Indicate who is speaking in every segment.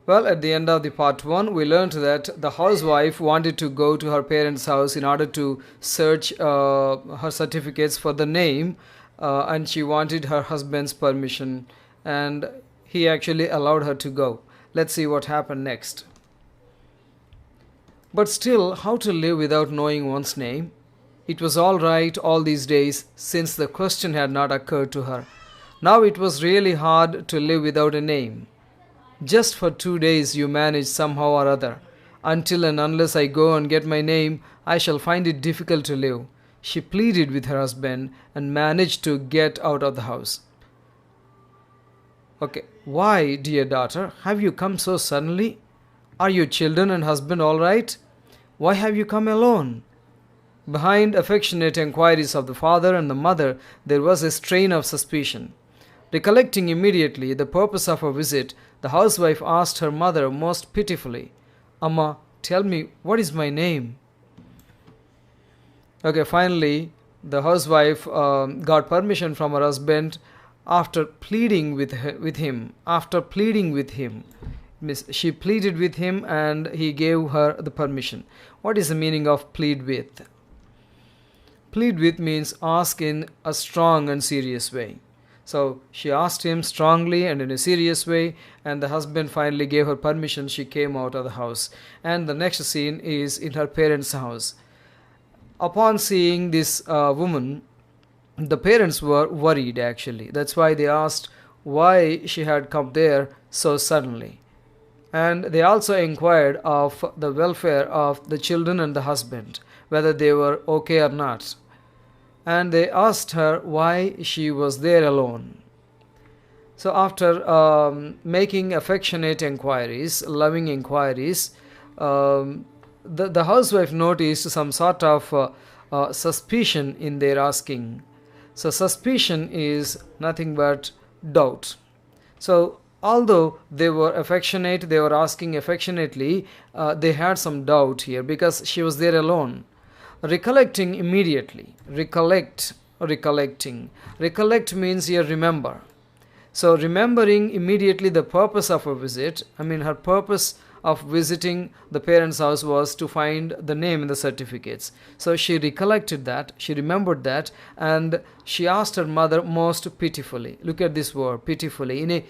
Speaker 1: Well, at the end of the part 1, we learned that the housewife wanted to go to her parents' house in order to search her certificates for the name, and she wanted her husband's permission, and he actually allowed her to go. Let's see what happened next. But still, how to live without knowing one's name? It was all right all these days since the question had not occurred to her. Now it was really hard to live without a name. Just for 2 days you manage somehow or other. Until and unless I go and get my name, I shall find it difficult to live. She pleaded with her husband and managed to get out of the house. Okay, why, dear daughter, have you come so suddenly? Are your children and husband all right? Why have you come alone? Behind affectionate inquiries of the father and the mother, there was a strain of suspicion. Recollecting immediately the purpose of her visit, the housewife asked her mother most pitifully, "Amma, tell me, what is my name?" Okay, finally, the housewife got permission from her husband after pleading with him. After pleading with him, she pleaded with him and he gave her the permission. What is the meaning of plead with? Plead with means ask in a strong and serious way. So she asked him strongly and in a serious way, and the husband finally gave her permission. She came out of the house. And the next scene is in her parents' house. Upon seeing this woman, the parents were worried actually. That's why they asked why she had come there so suddenly. And they also inquired of the welfare of the children and the husband, whether they were okay or not. And they asked her why she was there alone. So after making affectionate inquiries, loving inquiries, the housewife noticed some sort of suspicion in their asking. So suspicion is nothing but doubt. So although they were affectionate, they were asking affectionately, they had some doubt here because she was there alone. Recollecting immediately. Recollecting. Recollect means here remember. So remembering immediately the purpose of her visit, her purpose of visiting the parents' house was to find the name in the certificates. So she recollected that, she remembered that, and she asked her mother most pitifully. Look at this word, pitifully,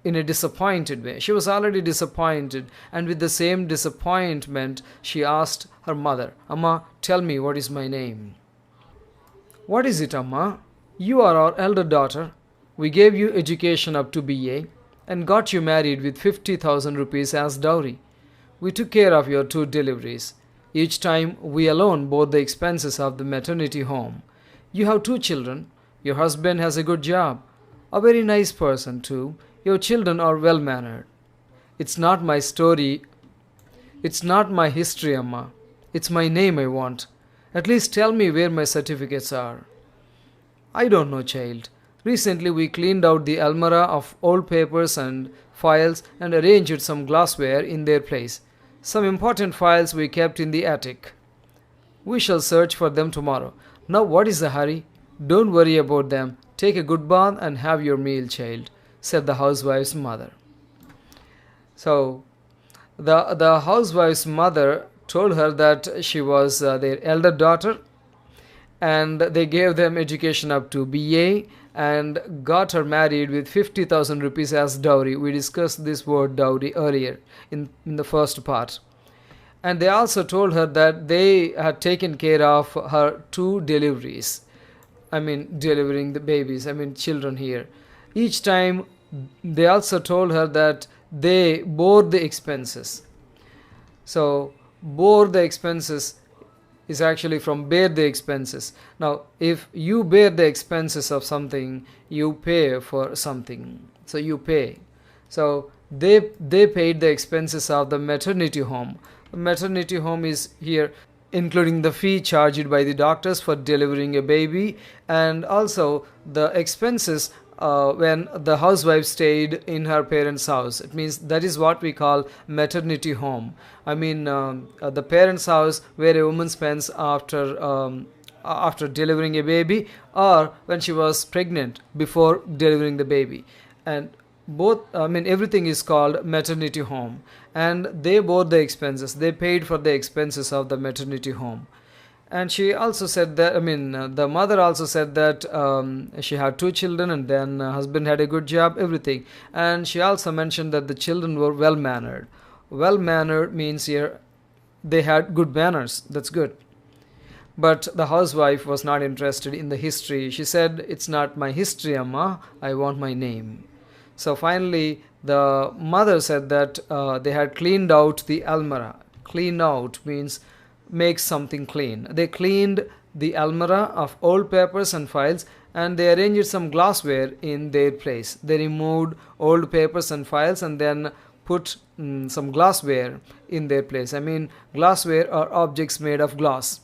Speaker 1: in a disappointed way. She was already disappointed, and with the same disappointment, she asked her mother, "Amma, tell me, what is my name?" "What is it, Amma? You are our elder daughter. We gave you education up to BA and got you married with 50,000 rupees as dowry. We took care of your 2 deliveries. Each time we alone bore the expenses of the maternity home. You have 2 children. Your husband has a good job. A very nice person too. Your children are well-mannered. It's not my story. It's not my history, Amma. It's my name I want. At least tell me where my certificates are." "I don't know, child. Recently we cleaned out the almirah of old papers and files and arranged some glassware in their place. Some important files we kept in the attic. We shall search for them tomorrow. Now what is the hurry? Don't worry about them. Take a good bath and have your meal, child," said the housewife's mother. So the housewife's mother told her that she was their elder daughter, and they gave them education up to BA and got her married with 50,000 rupees as dowry. We discussed this word dowry earlier in the first part. And they also told her that they had taken care of her 2 deliveries. Delivering the babies, children here. Each time they also told her that they bore the expenses. So bore the expenses is actually from bear the expenses. Now if you bear the expenses of something, you pay for something. So you pay. So they paid the expenses of the maternity home. The maternity home is here including the fee charged by the doctors for delivering a baby, and also the expenses when the housewife stayed in her parents' house. It means that is what we call maternity home. The parents' house where a woman spends after delivering a baby, or when she was pregnant before delivering the baby. And both, I mean, everything is called maternity home, and they bore the expenses. They paid for the expenses of the maternity home. And she also said that, I mean, the mother also said that she had two children, and then husband had a good job, everything. And she also mentioned that the children were well mannered. Well mannered means here they had good manners. That's good. But the housewife was not interested in the history. She said, "It's not my history, Amma. I want my name." So finally, the mother said that they had cleaned out the almirah. Clean out means make something clean. They cleaned the almirah of old papers and files, and they arranged some glassware in their place. They removed old papers and files and then put some glassware in their place. I mean, glassware are objects made of glass.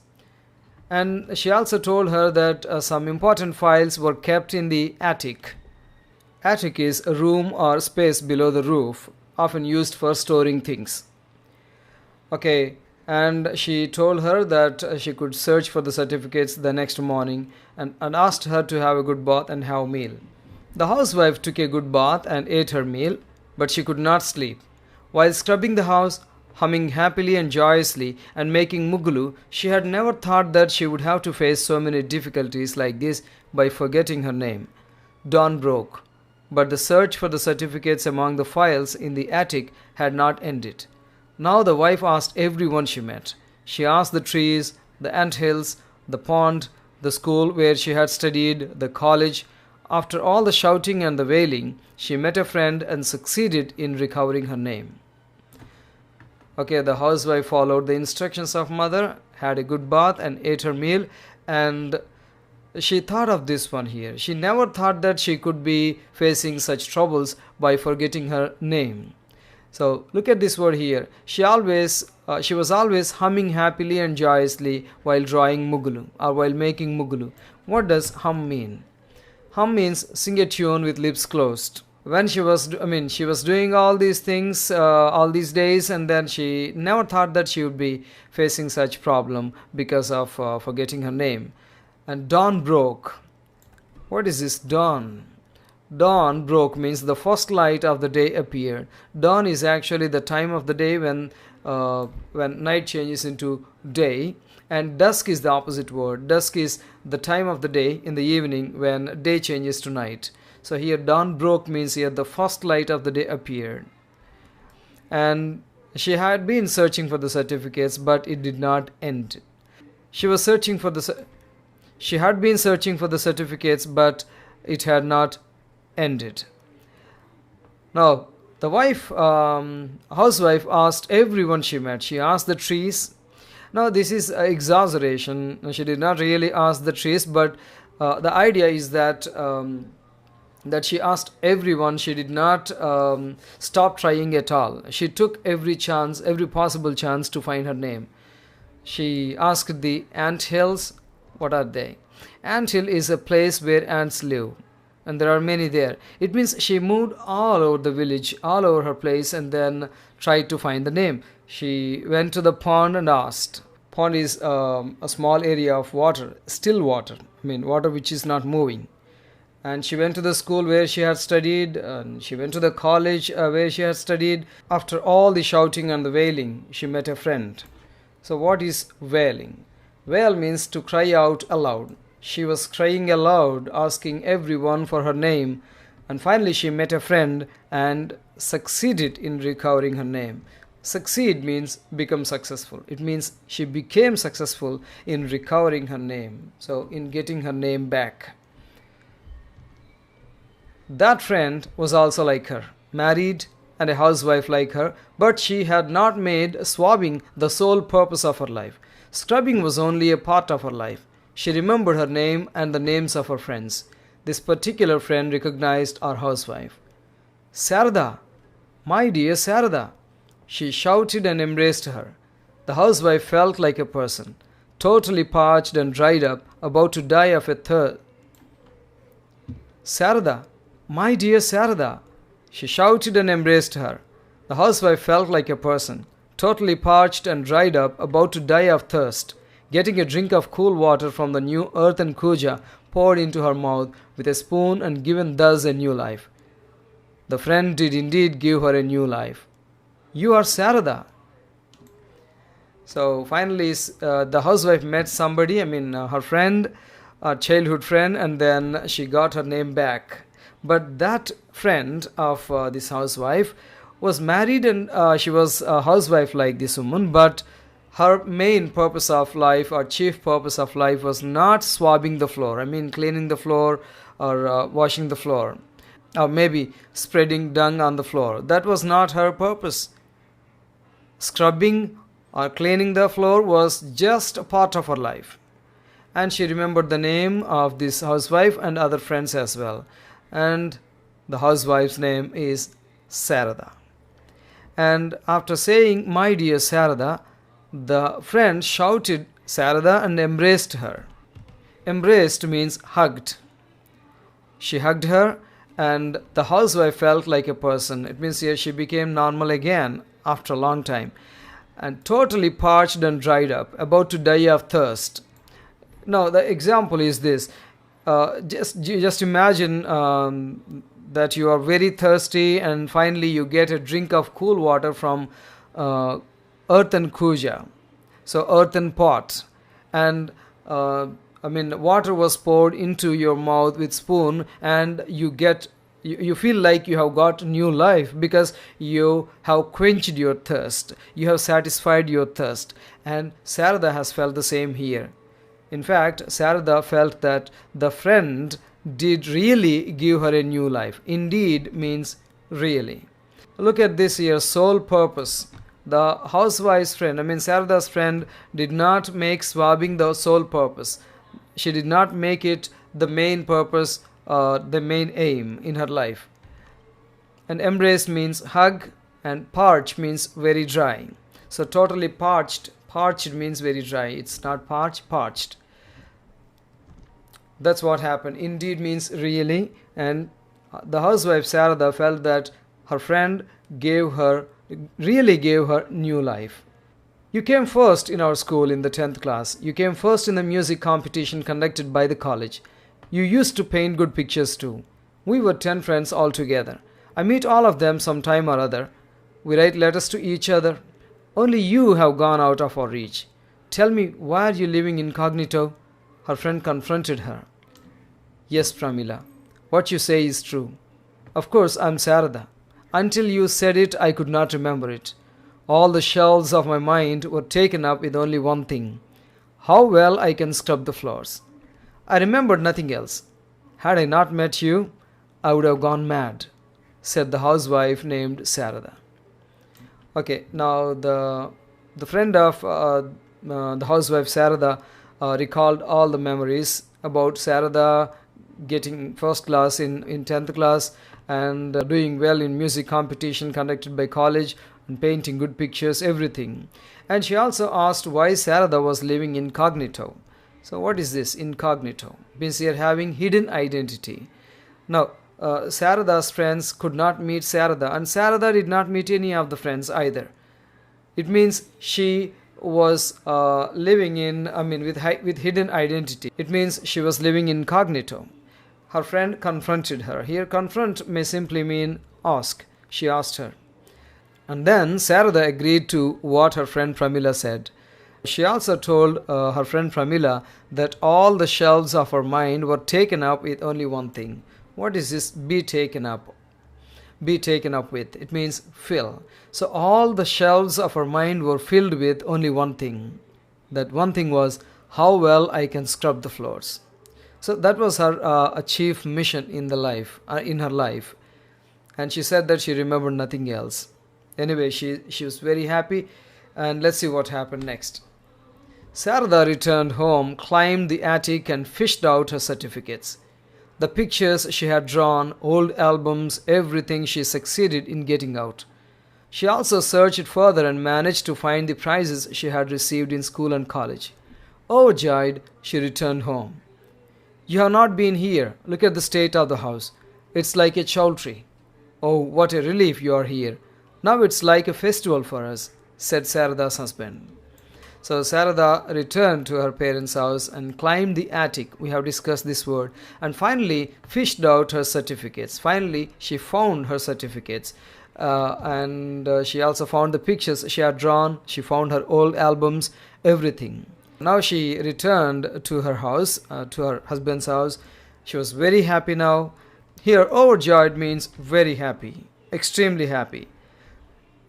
Speaker 1: And she also told her that some important files were kept in the attic. Attic is a room or space below the roof, often used for storing things. Okay, and she told her that she could search for the certificates the next morning, and asked her to have a good bath and have a meal. The housewife took a good bath and ate her meal, but she could not sleep. While scrubbing the house, humming happily and joyously and making mugulu, she had never thought that she would have to face so many difficulties like this by forgetting her name. Dawn broke, but the search for the certificates among the files in the attic had not ended. Now the wife asked everyone she met. She asked the trees, the anthills, the pond, the school where she had studied, the college. After all the shouting and the wailing, she met a friend and succeeded in recovering her name. Okay, the housewife followed the instructions of mother, had a good bath and ate her meal, and she thought of this one here. She never thought that she could be facing such troubles by forgetting her name. So look at this word here. She was always humming happily and joyously while drawing mugulu or while making mugulu. What does hum mean? Hum means sing a tune with lips closed. When she was doing all these things all these days, and then she never thought that she would be facing such problem because of forgetting her name. And dawn broke. What is this dawn? Dawn broke means the first light of the day appeared. Dawn is actually the time of the day when night changes into day, and dusk is the opposite word. Dusk is the time of the day in the evening when day changes to night. So here dawn broke means here the first light of the day appeared. And she had been searching for the certificates, but it did not end. She had been searching for the certificates, but it had not ended. Now, the housewife asked everyone she met. She asked the trees. Now, this is exaggeration. She did not really ask the trees, but the idea is that she asked everyone. She did not stop trying at all. She took every possible chance to find her name. She asked the anthills. What are they? Anthill is a place where ants live, and there are many there. It means she moved all over the village, all over her place, and then tried to find the name. She went to the pond and asked. Pond is a small area of water, still water, water which is not moving. And she went to the school where she had studied, and she went to the college where she had studied. After all the shouting and the wailing, she met a friend. So what is wailing? Wail means to cry out aloud. She was crying aloud, asking everyone for her name, and finally she met a friend and succeeded in recovering her name. Succeed means become successful. It means she became successful in recovering her name, so in getting her name back. That friend was also like her, married and a housewife like her, but she had not made swabbing the sole purpose of her life. Scrubbing was only a part of her life. She remembered her name and the names of her friends. This particular friend recognized our housewife. "Sarada, my dear Sarada!" She shouted and embraced her. The housewife felt like a person, totally parched and dried up, about to die of a thirst. "Sarada, my dear Sarada!" She shouted and embraced her. The housewife felt like a person, totally parched and dried up, about to die of thirst, getting a drink of cool water from the new earthen kuja poured into her mouth with a spoon and given thus a new life. The friend did indeed give her a new life. You are Sarada. So finally, the housewife met somebody, her friend, a childhood friend, and then she got her name back. But that friend of this housewife was married, and she was a housewife like this woman, but her main purpose of life, or chief purpose of life, was not swabbing the floor, cleaning the floor, or washing the floor, or maybe spreading dung on the floor. That was not her purpose. Scrubbing or cleaning the floor was just a part of her life. And she remembered the name of this housewife and other friends as well. And the housewife's name is Sarada. And after saying, "My dear Sarada," the friend shouted Sarada and embraced her. Embraced means hugged. She hugged her, and the housewife felt like a person. It means here she became normal again after a long time, and totally parched and dried up, about to die of thirst. Now the example is this. Just imagine that you are very thirsty, and finally you get a drink of cool water from earthen kuja, so earthen pot, and water was poured into your mouth with spoon, and you feel like you have got new life because you have quenched your thirst, you have satisfied your thirst. And Sarada has felt the same here. In fact, Sarada felt that the friend did really give her a new life. Indeed means really. Look at this here, sole purpose. The housewife's friend, Sarada's friend, did not make swabbing the sole purpose. She did not make it the main purpose, the main aim in her life. And embrace means hug, and parch means very dry. So totally parched. Parched means very dry. It's not parched. That's what happened. Indeed means really. And the housewife Sarada felt that her friend really gave her new life. You came first in our school in the 10th class. You came first in the music competition conducted by the college. You used to paint good pictures too. We were 10 friends all together. I meet all of them some time or other. We write letters to each other. Only you have gone out of our reach. Tell me, why are you living incognito? Her friend confronted her. Yes, Pramila, what you say is true. Of course, I'm Sarada. Until you said it, I could not remember it. All the shelves of my mind were taken up with only one thing: how well I can scrub the floors. I remembered nothing else. Had I not met you, I would have gone mad, said the housewife named Sarada. Okay, now the friend of the housewife Sarada recalled all the memories about Sarada getting first class in 10th class, and doing well in music competition conducted by college, and painting good pictures, everything. And she also asked why Sarada was living incognito. So what is this incognito? Means here having hidden identity. Now Sarada's friends could not meet Sarada, and Sarada did not meet any of the friends either. It means she was living in, with hidden identity. It means she was living incognito. Her friend confronted her. Here confront may simply mean ask. She asked her. And then Sarada agreed to what her friend Pramila said. She also told her friend Pramila that all the shelves of her mind were taken up with only one thing. What is this be taken up? Be taken up with. It means fill. So all the shelves of her mind were filled with only one thing. That one thing was how well I can scrub the floors. So that was her chief mission in her life. And she said that she remembered nothing else. Anyway, she was very happy, and let's see what happened next. Sarada returned home, climbed the attic, and fished out her certificates. The pictures she had drawn, old albums, everything she succeeded in getting out. She also searched further and managed to find the prizes she had received in school and college. Overjoyed, she returned home. You have not been here. Look at the state of the house. It's like a chowdhury. Oh, what a relief you are here. Now it's like a festival for us, said Sarada's husband. So Sarada returned to her parents' house and climbed the attic. We have discussed this word. And finally fished out her certificates. Finally she found her certificates. And she also found the pictures she had drawn. She found her old albums, everything. Now she returned to her house, to her husband's house. She was very happy now. Here, overjoyed means very happy, extremely happy.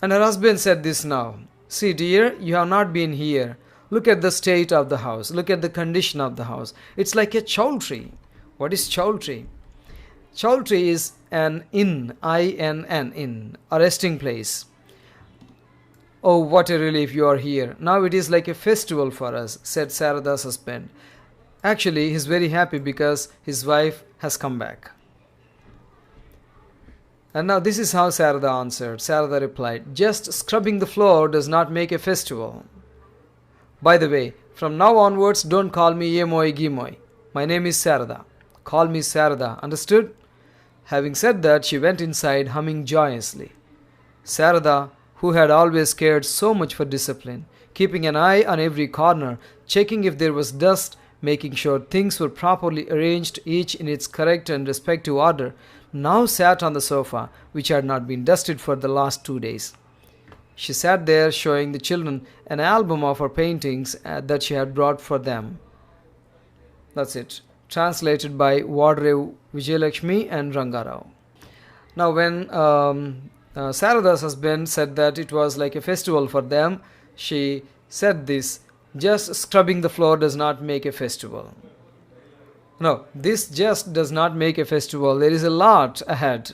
Speaker 1: And her husband said this now. See, dear, you have not been here. Look at the state of the house. Look at the condition of the house. It's like a chowltry. What is chowltry? Chowltry is an inn, I-N-N, inn, a resting place. Oh, what a relief you are here. Now it is like a festival for us, said Sarada's husband. Actually, he is very happy because his wife has come back. And now this is how Sarada answered. Sarada replied, just scrubbing the floor does not make a festival. By the way, from now onwards, don't call me Yemoy Gimoy. My name is Sarada. Call me Sarada, understood? Having said that, she went inside humming joyously. Sarada, who had always cared so much for discipline, keeping an eye on every corner, checking if there was dust, making sure things were properly arranged, each in its correct and respective order, now sat on the sofa, which had not been dusted for the last 2 days. She sat there showing the children an album of her paintings that she had brought for them. That's it. Translated by Vadrev Vijayalakshmi and Rangarao. Now when Sarada's husband said that it was like a festival for them, she said this, just scrubbing the floor does not make a festival. No, this just does not make a festival. There is a lot ahead.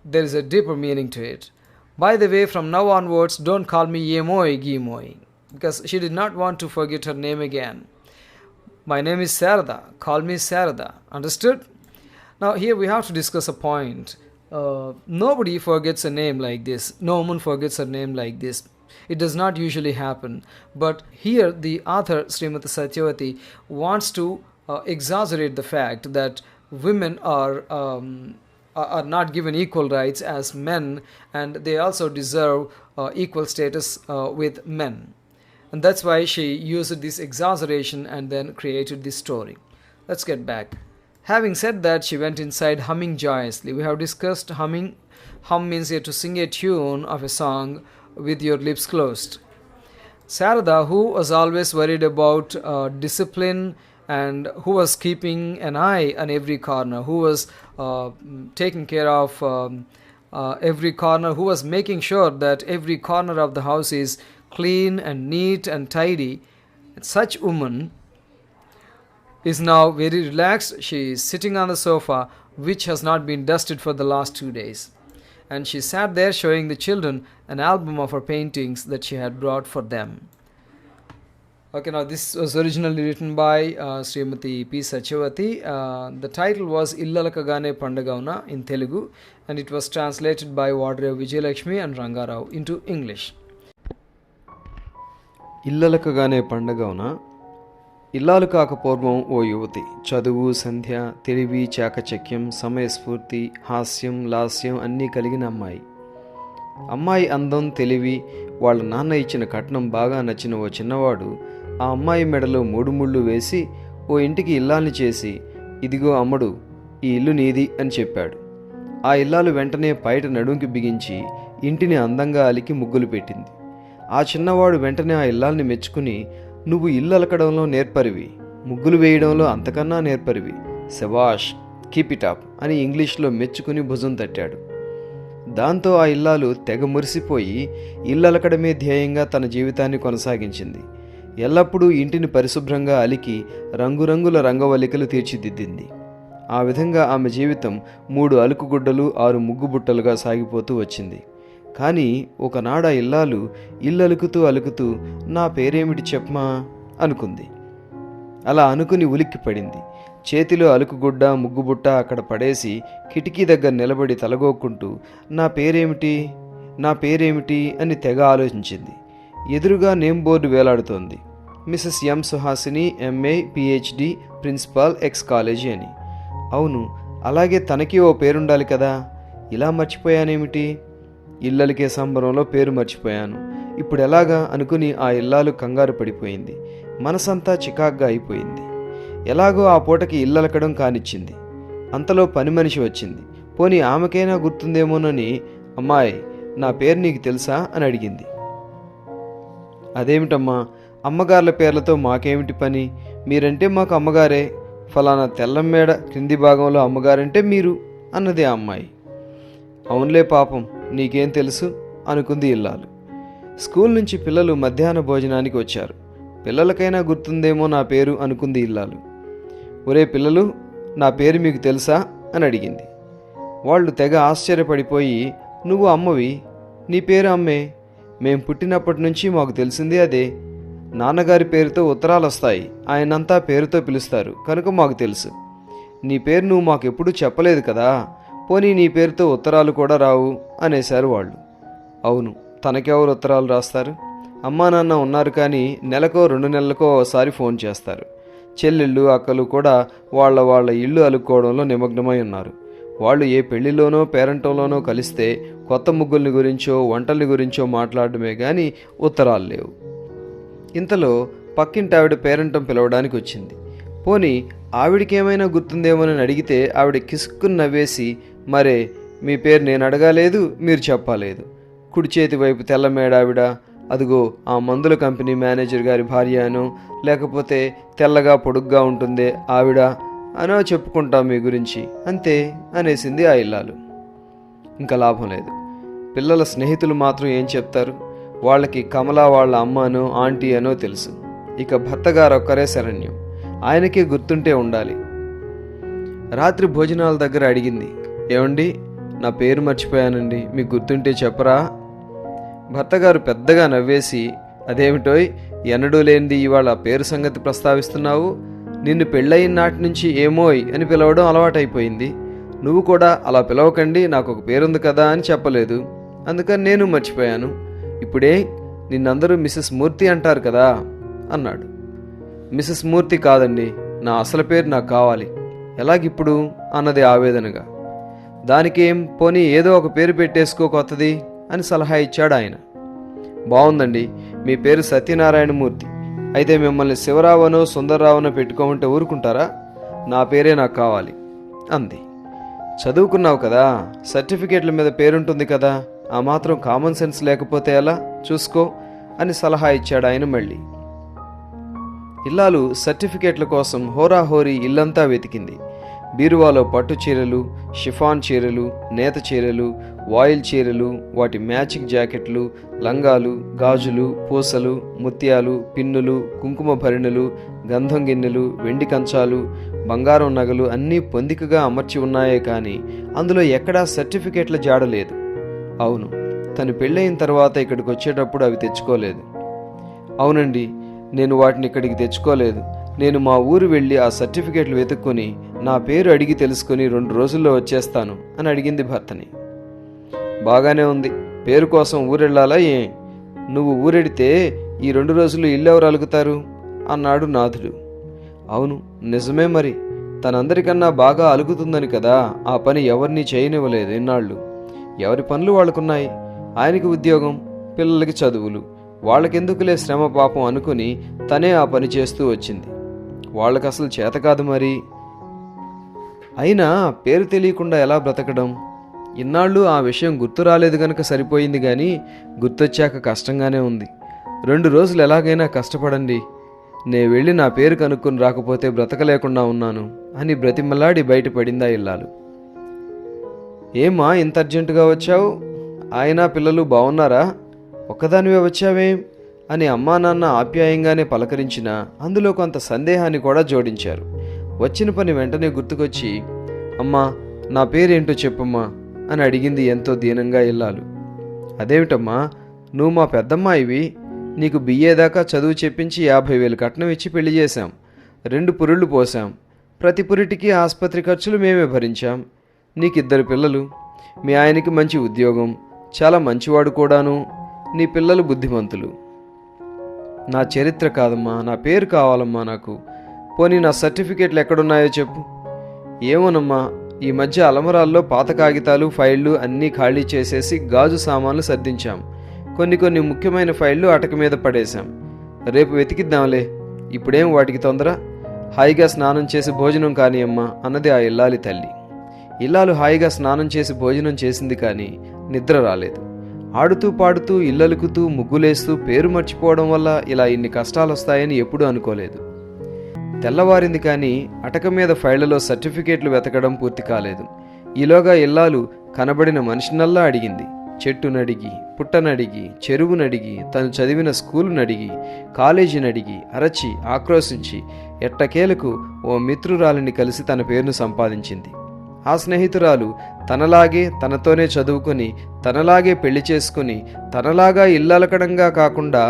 Speaker 1: There is a deeper meaning to it. By the way, from now onwards, don't call me Yemoy Gimoy, because she did not want to forget her name again. My name is Sarada. Call me Sarada. Understood? Now here we have to discuss a point. Nobody forgets a name like this. No woman forgets her name like this. It does not usually happen. But here the author, Srimati Satyavati, wants to exaggerate the fact that women are not given equal rights as men, and they also deserve equal status with men. And that's why she used this exaggeration and then created this story. Let's get back. Having said that, she went inside humming joyously. We have discussed humming. Hum means here to sing a tune of a song with your lips closed. Sarada, who was always worried about discipline and who was keeping an eye on every corner, who was taking care of every corner, who was making sure that every corner of the house is clean and neat and tidy, such woman is now very relaxed. She is sitting on the sofa, which has not been dusted for the last 2 days. And she sat there showing the children an album of her paintings that she had brought for them. Okay, now this was originally written by Srimati P. Satyavati. The title was Illalakagane Pandagauna in Telugu, and it was translated by Vadrev Vijayalakshmi and Rangarao into English.
Speaker 2: ఇల్లలకగానే పండగవున ఇల్లాలు కాక పూర్వం ఓ యువతి చదువు సంధ్య తెలివి చాకచక్యం సమయస్ఫూర్తి హాస్యం లాస్యం అన్నీ కలిగిన అమ్మాయి అందం తెలివి వాళ్ళ నాన్న ఇచ్చిన కట్నం బాగా నచ్చిన ఓ చిన్నవాడు ఆ అమ్మాయి మెడలో 3 ముళ్ళు వేసి ఓ ఇంటికి ఇల్లాల్ని చేసి ఇదిగో అమ్మడు ఈ ఇల్లు నీది అని చెప్పాడు. ఆ ఇల్లాలు వెంటనే పైట నడుంకి బిగించి ఇంటిని అందంగా అలికి ముగ్గులు పెట్టింది. ఆ చిన్నవాడు వెంటనే ఆ ఇల్లాల్ని మెచ్చుకుని నువ్వు ఇల్లు అలకడంలో నేర్పరివి, ముగ్గులు వేయడంలో అంతకన్నా నేర్పరివి, శబాష్, కీప్ ఇట్ అప్ అని ఇంగ్లీష్లో మెచ్చుకుని భుజం తట్టాడు. దాంతో ఆ ఇల్లాలు తెగ మురిసిపోయి ఇల్లలకడమే ధ్యేయంగా తన జీవితాన్ని కొనసాగించింది. ఎల్లప్పుడూ ఇంటిని పరిశుభ్రంగా అలికి రంగురంగుల రంగవల్లికలు తీర్చిదిద్దింది. ఆ విధంగా ఆమె జీవితం 3 అలుకుగుడ్డలు 6 ముగ్గుబుట్టలుగా సాగిపోతూ వచ్చింది. కానీ ఒకనాడు ఆ ఇల్లాలు ఇల్లలుకుతూ అలుకుతూ నా పేరేమిటి చెప్పమా అనుకుంది. అలా అనుకుని ఉలిక్కి పడింది. చేతిలో అలుకుగుడ్డ ముగ్గుబుట్ట అక్కడ పడేసి కిటికీ దగ్గర నిలబడి తలగోక్కుంటూ నా పేరేమిటి అని తెగ ఆలోచించింది. ఎదురుగా నేమ్ బోర్డు వేలాడుతోంది. Mrs M Suhasini, MA, PhD, principal, X college అని. అవును, అలాగే తనకి ఓ పేరుండాలి కదా, ఇలా మర్చిపోయానేమిటి? ఇల్లలికే సంబరంలో పేరు మర్చిపోయాను. ఇప్పుడు ఎలాగా అనుకుని ఆ ఇల్లాలు కంగారు పడిపోయింది. మనసంతా చికాగ్గా అయిపోయింది. ఎలాగో ఆ పూటకి ఇల్లలకడం కానిచ్చింది. అంతలో పని మనిషి వచ్చింది. పోనీ ఆమెకైనా గుర్తుందేమోనని, అమ్మాయి, నా పేరు నీకు తెలుసా అని అడిగింది. అదేమిటమ్మా, అమ్మగార్ల పేర్లతో మాకేమిటి పని? మీరంటే మాకు అమ్మగారే. ఫలానా తెల్లమ్మేడ క్రింది భాగంలో అమ్మగారంటే మీరు అన్నది ఆ అమ్మాయి. అవునులే పాపం, నీకేం తెలుసు అనుకుంది ఇల్లాలు. స్కూల్ నుంచి పిల్లలు మధ్యాహ్న భోజనానికి వచ్చారు. పిల్లలకైనా గుర్తుందేమో నా పేరు అనుకుంది ఇల్లాలు. ఒరే పిల్లలు, నా పేరు మీకు తెలుసా అని అడిగింది. వాళ్ళు తెగ ఆశ్చర్యపడిపోయి, నువ్వు అమ్మవి, నీ పేరు అమ్మే, మేం పుట్టినప్పటి నుంచి మాకు తెలిసింది అదే. నాన్నగారి పేరుతో ఉత్తరాలు వస్తాయి, ఆయనంతా పేరుతో పిలుస్తారు కనుక మాకు తెలుసు. నీ పేరు నువ్వు మాకెప్పుడూ చెప్పలేదు కదా, పోనీ నీ పేరుతో ఉత్తరాలు కూడా రావు అనేశారు వాళ్ళు. అవును, తనకెవరు ఉత్తరాలు రాస్తారు? అమ్మా నాన్న ఉన్నారు కానీ నెలకో 2 నెలలకో ఒకసారి ఫోన్ చేస్తారు. చెల్లెళ్ళు అక్కలు కూడా వాళ్ళ ఇళ్ళు అలుక్కోవడంలో నిమగ్నమై ఉన్నారు. వాళ్ళు ఏ పెళ్లిలోనో పేరంటంలోనో కలిస్తే కొత్త ముగ్గుల్ని గురించో వంటల్ని గురించో మాట్లాడడమే కానీ ఉత్తరాలు లేవు. ఇంతలో పక్కింటి ఆవిడ పేరంటం పిలవడానికి వచ్చింది. పోనీ ఆవిడికేమైనా గుర్తుందేమోనని అడిగితే ఆవిడ కిసుక్కుని నవ్వేసి, మరే మీ పేరు నేను అడగాలేదు, మీరు చెప్పలేదు. కుడి చేతి వైపు తెల్లమేడావిడ, అదిగో ఆ మందుల కంపెనీ మేనేజర్ గారి భార్య అనో, లేకపోతే తెల్లగా పొడుగ్గా ఉంటుందే ఆవిడ అనో చెప్పుకుంటాం మీ గురించి, అంతే అనేసింది ఆ ఇల్లాలు. ఇంకా లాభం లేదు. పిల్లల స్నేహితులు మాత్రం ఏం చెప్తారు? వాళ్ళకి కమలా వాళ్ళ అమ్మ అనో ఆంటీ అనో తెలుసు. ఇక భర్తగారు ఒక్కరే శరణ్యం, ఆయనకే గుర్తుంటే ఉండాలి. రాత్రి భోజనాల దగ్గర అడిగింది, ఏమండి, నా పేరు మర్చిపోయానండి, మీకు గుర్తుంటే చెప్పరా? భర్తగారు పెద్దగా నవ్వేసి, అదేమిటోయ్, ఎన్నడూ లేనిది ఇవాళ పేరు సంగతి ప్రస్తావిస్తున్నావు? నిన్ను పెళ్ళయిన నాటి నుంచి ఏమోయ్ అని పిలవడం అలవాటైపోయింది. నువ్వు కూడా అలా పిలవకండి, నాకు ఒక పేరుంది కదా అని చెప్పలేదు, అందుకని నేను మర్చిపోయాను. ఇప్పుడే నిన్నందరూ మిసెస్ మూర్తి అంటారు కదా అన్నాడు. మిసెస్ మూర్తి కాదండి, నా అసలు పేరు నాకు కావాలి. ఎలాగిప్పుడు అన్నది ఆవేదనగా. దానికేం, పోనీ ఏదో ఒక పేరు పెట్టేసుకో కొత్తది అని సలహా ఇచ్చాడు ఆయన. బాగుందండి, మీ పేరు సత్యనారాయణమూర్తి, అయితే మిమ్మల్ని శివరావనో సుందర్రావనో పెట్టుకోమంటే ఊరుకుంటారా? నా పేరే నాకు కావాలి అంది. చదువుకున్నావు కదా, సర్టిఫికేట్ల మీద పేరుంటుంది కదా, ఆ మాత్రం కామన్ సెన్స్ లేకపోతే ఎలా? చూసుకో అని సలహా ఇచ్చాడు ఆయన మళ్ళీ. ఇల్లాలు సర్టిఫికేట్ల కోసం హోరాహోరీ ఇల్లంతా వెతికింది. బీరువాలో పట్టు చీరలు, షిఫాన్ చీరలు, నేత చీరలు, వాయిల్ చీరలు, వాటి మ్యాచింగ్ జాకెట్లు, లంగాలు, గాజులు, పూసలు, ముత్యాలు, పిన్నులు, కుంకుమ భరిణెలు, గంధం గిన్నెలు, వెండి కంచాలు, బంగారం నగలు అన్నీ పొందికగా అమర్చి ఉన్నాయే కానీ అందులో ఎక్కడా సర్టిఫికేట్ల జాడలేదు. అవును, తను పెళ్ళయిన తర్వాత ఇక్కడికి వచ్చేటప్పుడు అవి తెచ్చుకోలేదు. అవునండి, నేను వాటిని ఇక్కడికి తెచ్చుకోలేదు. నేను మా ఊరు వెళ్ళి ఆ సర్టిఫికేట్లు వెతుక్కొని నా పేరు అడిగి తెలుసుకుని 2 రోజుల్లో వచ్చేస్తాను అని అడిగింది భర్తని. బాగానే ఉంది, పేరు కోసం ఊరెళ్ళాలా ఏ? నువ్వు ఊరెడితే ఈ 2 రోజులు ఇల్లెవరు అలుగుతారు అన్నాడు నాథుడు. అవును, నిజమే మరి, తనందరికన్నా బాగా అలుగుతుందని కదా ఆ పని ఎవరినీ చేయనివ్వలేదు ఇన్నాళ్ళు. ఎవరి పనులు వాళ్ళకున్నాయి. ఆయనకి ఉద్యోగం, పిల్లలకి చదువులు, వాళ్ళకెందుకులే శ్రమ పాపం అనుకుని తనే ఆ పని చేస్తూ వచ్చింది. వాళ్ళకి అసలు చేత కాదు మరి. అయినా పేరు తెలియకుండా ఎలా బ్రతకడం? ఇన్నాళ్ళు ఆ విషయం గుర్తు రాలేదు గనక సరిపోయింది, కానీ గుర్తొచ్చాక కష్టంగానే ఉంది. 2 రోజులు ఎలాగైనా కష్టపడండి, నే వెళ్ళి నా పేరు కనుక్కొని రాకపోతే బ్రతకలేకుండా ఉన్నాను అని బ్రతిమలాడి బయటపడిందా ఇల్లాలు. ఏమా ఇంత అర్జెంటుగా వచ్చావు? ఆయన పిల్లలు బాగున్నారా? ఒక్కదానివే వచ్చావేం అని అమ్మా నాన్న ఆప్యాయంగానే పలకరించినా అందులో కొంత సందేహాన్ని కూడా జోడించారు. వచ్చిన పని వెంటనే గుర్తుకొచ్చి, అమ్మా, నా పేరేంటో చెప్పమ్మా అని అడిగింది ఎంతో దీనంగా ఇల్లాలు. అదేమిటమ్మా, నువ్వు మా పెద్దమ్మాయివి, నీకు బిఏ దాకా చదువు చెప్పించి 50,000 కట్నం ఇచ్చి పెళ్లి చేశాం. 2 పురుళ్ళు పోసాం. ప్రతి పురిటికి ఆసుపత్రి ఖర్చులు మేమే భరించాం. నీకు 2 పిల్లలు, మీ ఆయనకి మంచి ఉద్యోగం, చాలా మంచివాడు కూడాను. నీ పిల్లలు బుద్ధిమంతులు. నా చరిత్ర కాదమ్మా, నా పేరు కావాలమ్మా నాకు. పోనీ నా సర్టిఫికేట్లు ఎక్కడున్నాయో చెప్పు. ఏమోనమ్మా, ఈ మధ్య అలమరాల్లో పాత కాగితాలు, ఫైళ్ళు అన్నీ ఖాళీ చేసేసి గాజు సామాన్లు సర్దించాం. కొన్ని ముఖ్యమైన ఫైళ్ళు అటక మీద పడేశాం. రేపు వెతికిద్దాంలే, ఇప్పుడేం వాటికి తొందర, హాయిగా స్నానం చేసి భోజనం కానియమ్మా అన్నది ఆ ఇల్లాలి తల్లి. ఇల్లాలు హాయిగా స్నానం చేసి భోజనం చేసింది కానీ నిద్ర రాలేదు. ఆడుతూ పాడుతూ ఇల్లలుకుతూ ముగ్గులేస్తూ పేరు మర్చిపోవడం వల్ల ఇలా ఇన్ని కష్టాలొస్తాయని ఎప్పుడూ అనుకోలేదు. తెల్లవారింది కానీ అటక మీద ఫైళ్లలో సర్టిఫికేట్లు వెతకడం పూర్తి కాలేదు. ఈలోగా ఇల్లాలు కనబడిన మనిషినల్లా అడిగింది. చెట్టునడిగి, పుట్టనడిగి, చెరువునడిగి, తను చదివిన స్కూలునడిగి, కాలేజీనడిగి, అరచి ఆక్రోశించి ఎట్టకేలకు ఓ మిత్రురాలిని కలిసి తన పేరును సంపాదించింది. ఆ స్నేహితురాలు తనలాగే తనతోనే చదువుకొని, తనలాగే పెళ్లి చేసుకుని, తనలాగా ఇల్లలకడంగా కాకుండా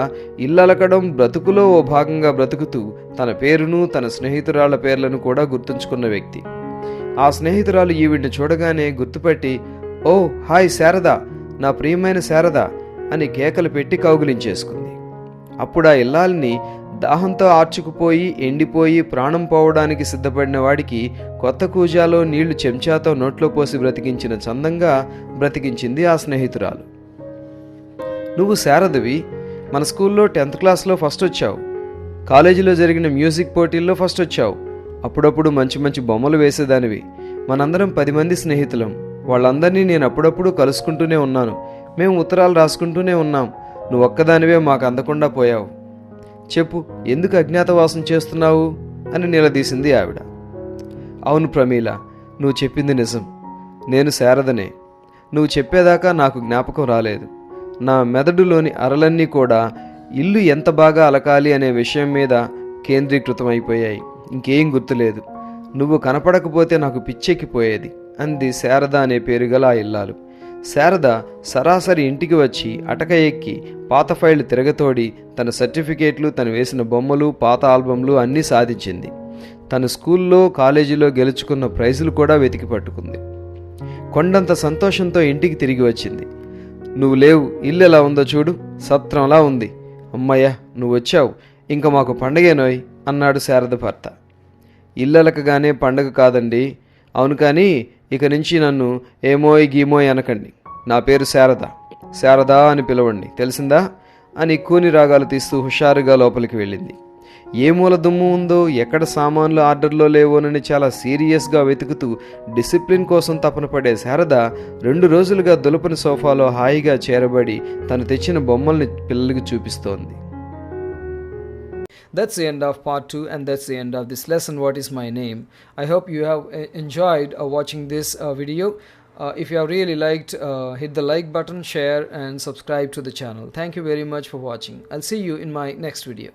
Speaker 2: ఇల్లలకడం బ్రతుకులో ఓ భాగంగా బ్రతుకుతూ తన పేరును తన స్నేహితురాళ్ల పేర్లను కూడా గుర్తుంచుకున్న వ్యక్తి. ఆ స్నేహితురాలు ఈవిడ్ని చూడగానే గుర్తుపట్టి, ఓ హాయ్ శారదా, నా ప్రియమైన శారదా అని కేకలు పెట్టి కౌగిలించేసుకుంది. అప్పుడు ఆ ఇల్లాలిని దాహంతో ఆర్చుకుపోయి ఎండిపోయి ప్రాణం పోవడానికి సిద్ధపడిన వాడికి కొత్త కూజాలో నీళ్లు చెంచాతో నోట్లో పోసి బ్రతికించిన చందంగా బ్రతికించింది ఆ స్నేహితురాలు. నువ్వు శారదవి, మన స్కూల్లో 10th క్లాస్లో ఫస్ట్ వచ్చావు, కాలేజీలో జరిగిన మ్యూజిక్ పోటీల్లో ఫస్ట్ వచ్చావు, అప్పుడప్పుడు మంచి మంచి బొమ్మలు వేసేదానివి. మనందరం 10 మంది స్నేహితులం, వాళ్ళందరినీ నేను అప్పుడప్పుడు కలుసుకుంటూనే ఉన్నాను, మేము ఉత్తరాలు రాసుకుంటూనే ఉన్నాం, నువ్వు ఒక్కదానివే మాకు అందకుండా పోయావు. చెప్పు, ఎందుకు అజ్ఞాతవాసం చేస్తున్నావు అని నిలదీసింది ఆవిడ. అవును ప్రమీల, నువ్వు చెప్పింది నిజం, నేను శారదనే. నువ్వు చెప్పేదాకా నాకు జ్ఞాపకం రాలేదు. నా మెదడులోని అరలన్నీ కూడా ఇల్లు ఎంత బాగా అలకాలి అనే విషయం మీద కేంద్రీకృతమైపోయాయి. ఇంకేం గుర్తులేదు. నువ్వు కనపడకపోతే నాకు పిచ్చెక్కిపోయేది అంది శారద అనే పేరు గల ఆ ఇల్లాలు. శారద సరాసరి ఇంటికి వచ్చి అటక ఎక్కి పాత ఫైళ్లు తిరగతోడి తన సర్టిఫికేట్లు, తను వేసిన బొమ్మలు, పాత ఆల్బమ్లు అన్నీ సాధించింది. తను స్కూల్లో కాలేజీలో గెలుచుకున్న ప్రైజులు కూడా వెతికి పట్టుకుంది. కొండంత సంతోషంతో ఇంటికి తిరిగి వచ్చింది. నువ్వు లేవు, ఇల్లు ఎలా ఉందో చూడు, సత్రంలా ఉంది. అమ్మయ్య, నువ్వు వచ్చావు, ఇంక మాకు పండగేనోయ్ అన్నాడు శారద భర్త. ఇల్లలకగానే పండగ కాదండి. అవును, కానీ ఇక నుంచి నన్ను ఏమోయ్ గీమోయ్ అనకండి. నా పేరు శారద, శారదా అని పిలవండి, తెలిసిందా అని కూని రాగాలు తీస్తూ హుషారుగా లోపలికి వెళ్ళింది. ఏ మూల దుమ్ము ఉందో, ఎక్కడ సామాన్లు ఆర్డర్లో లేవోనని చాలా సీరియస్గా వెతుకుతూ డిసిప్లిన్ కోసం తపన పడే శారద 2 రోజులుగా దులపని సోఫాలో హాయిగా చేరబడి తను తెచ్చిన బొమ్మల్ని పిల్లలకి చూపిస్తోంది.
Speaker 1: That's the end of part 2, and that's the end of this lesson, What is my name? I hope you have enjoyed watching this video. If you have really liked, hit the like button, share and subscribe to the channel. Thank you very much for watching. I'll see you in my next video.